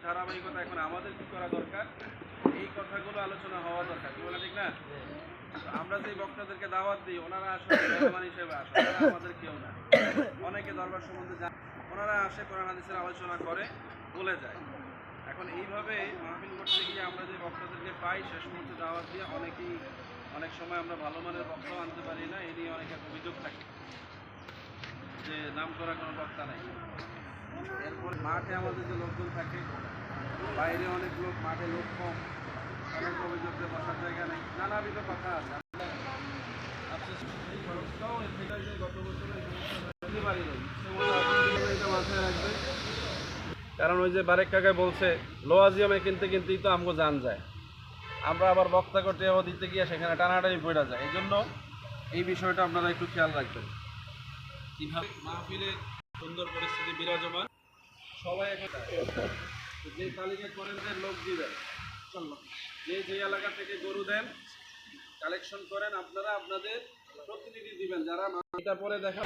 ধারাবাহিকতা এখন আমাদের কি করা দরকার, এই কথাগুলো আলোচনা হওয়া দরকার, কি বলে ঠিক না? আমরা যে বক্তাদেরকে দাওয়াত দিই ওনারা আসলে মেহমান হিসেবে আসে, ওনারা আমাদের কেউ না। অনেকে দরবার সম্বন্ধে ওনারা আসে, কোরআন হাদিসের আলোচনা করে বলে যায়। এখন এইভাবে মাহফিল করতে গিয়ে আমরা যে বক্তাদেরকে পাই শেষ মুহূর্তে দাওয়াত দিয়ে অনেক সময় আমরা ভালো মানের বক্তাও আনতে পারি না। এই নিয়ে অনেকের অভিযোগ থাকে যে নাম করা কোনো বক্তা নাই। এরপর মাঠে আমাদের যে লোকজন থাকে, বাইরে অনেক লোক, মাঠে লোক কম, অনেক অভিযোগকে বসার জায়গা নেই, নানাবিধ কথা আছে। এই খরচটাও এর থেকে যে গত বছর এই পারি নাই, এটা মাথায় রাখবে। কারণ ওই যে বারেক কাকায় বলছে লোয়াজিয়ামে কিনতে কিনতেই তো আমগো জান যায়, আমরা আবার বক্তা করতেও দিতে গিয়ে সেখানে টানাটানি পড়ে যায়। এই জন্য এই বিষয়টা আপনারা একটু খেয়াল রাখবেন। কীভাবে মাহফিলে সুন্দর পরিস্থিতি বিরাজমান, সবাই এখন যে তালিকা করেন যে লোক দিবেন, যে এলাকা থেকে গরু দেন কালেকশন করেন, আপনারা আপনাদের প্রতিনিধি দিবেন যারা এটা পরে দেখা